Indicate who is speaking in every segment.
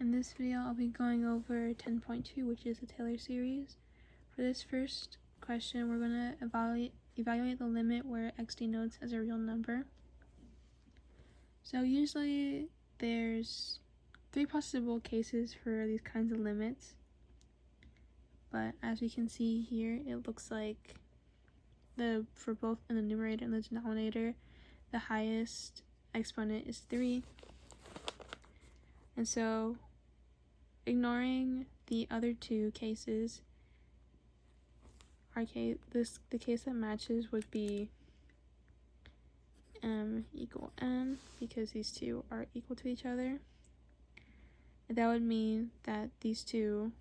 Speaker 1: In this video, I'll be going over 10.2, which is the Taylor series. For this first question, we're going to evaluate the limit where x denotes as a real number. So usually there's 3 possible cases for these kinds of limits. But as we can see here, it looks like for both in the numerator and the denominator, the highest exponent is 3. And so, ignoring the other 2 cases, the case that matches would be m equal n, because these 2 are equal to each other. And that would mean that these 2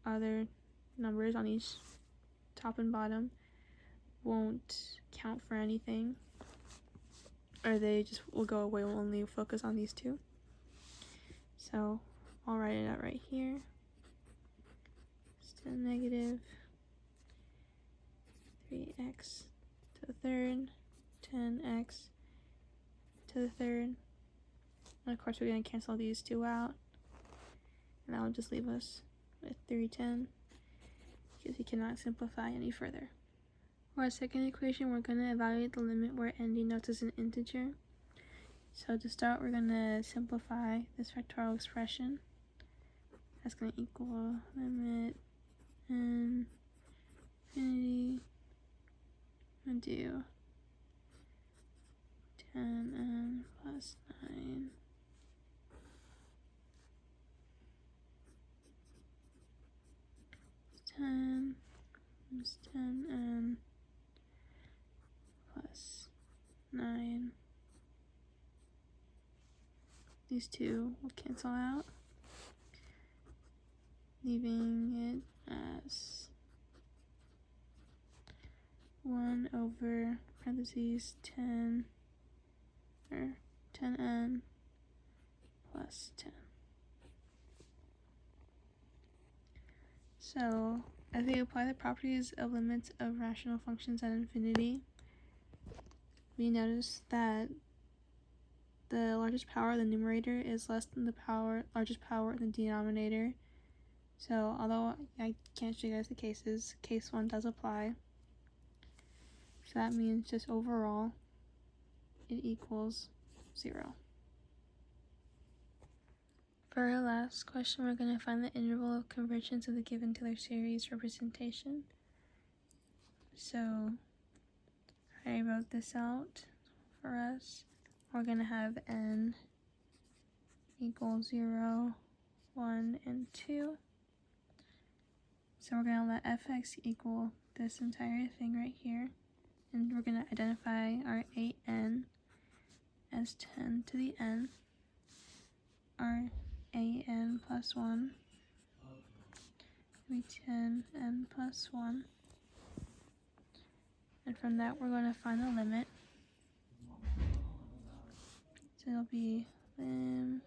Speaker 1: other numbers on each top and bottom won't count for anything, or they just will go away. We'll only focus on these 2. So I'll write it out right here. It's to the negative 3x to the third, 10x to the third. And of course we're going to cancel these 2 out, and that will just leave us with 310, because we cannot simplify any further. For our second equation, we're going to evaluate the limit where n denotes as an integer. So to start, we're going to simplify this factorial expression. That's going to equal limit n infinity into 10n plus 9 10 times 10n plus 9. These 2 will cancel out, leaving it as 1 over parentheses 10 or 10n plus 10. So as we apply the properties of limits of rational functions at infinity, we notice that the largest power of the numerator is less than the largest power in the denominator. So although I can't show you guys the cases, case 1 does apply. So that means just overall it equals 0. For our last question, we're going to find the interval of convergence of the given Taylor series representation. So I wrote this out for us. We're going to have n equal 0, 1, and 2. So we're going to let fx equal this entire thing right here. And we're going to identify our 8n as 10 to the n. Our an plus 1 will be 10n plus 1. And from that, we're going to find the limit. So it'll be lim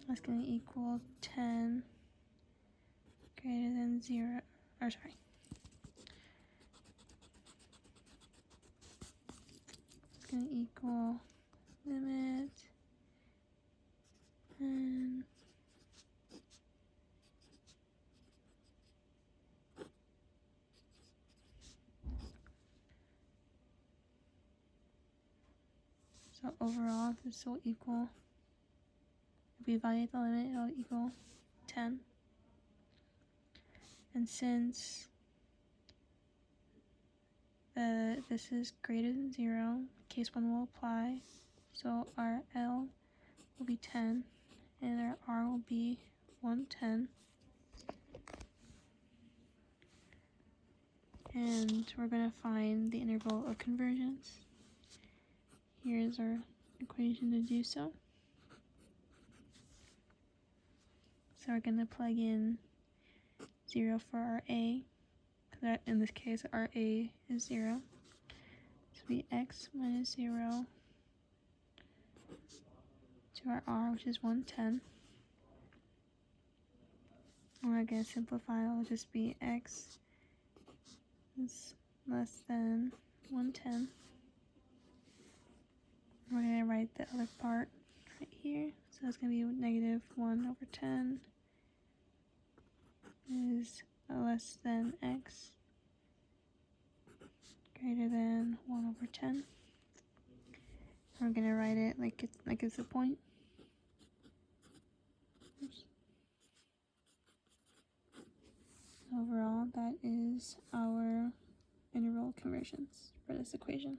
Speaker 1: that's going to equal 10 greater than 0, or sorry. It's going to equal limit n so overall this will equal, if we evaluate the limit, it will equal 10. And since this is greater than 0, case 1 will apply. So our L will be 10 and our R will be 110. And we're going to find the interval of convergence. Here's our equation to do so. So we're going to plug in 0 for our A. That in this case our A is 0. So it'll be x minus 0 to our R, which is 110. And we're going to simplify, it'll just be x is less than 110. We're going to write the other part right here. So it's going to be negative 1 over 10 is less than x greater than 1 over 10. We're going to write it like it's a point. Oops. Overall, that is our integral conversions for this equation.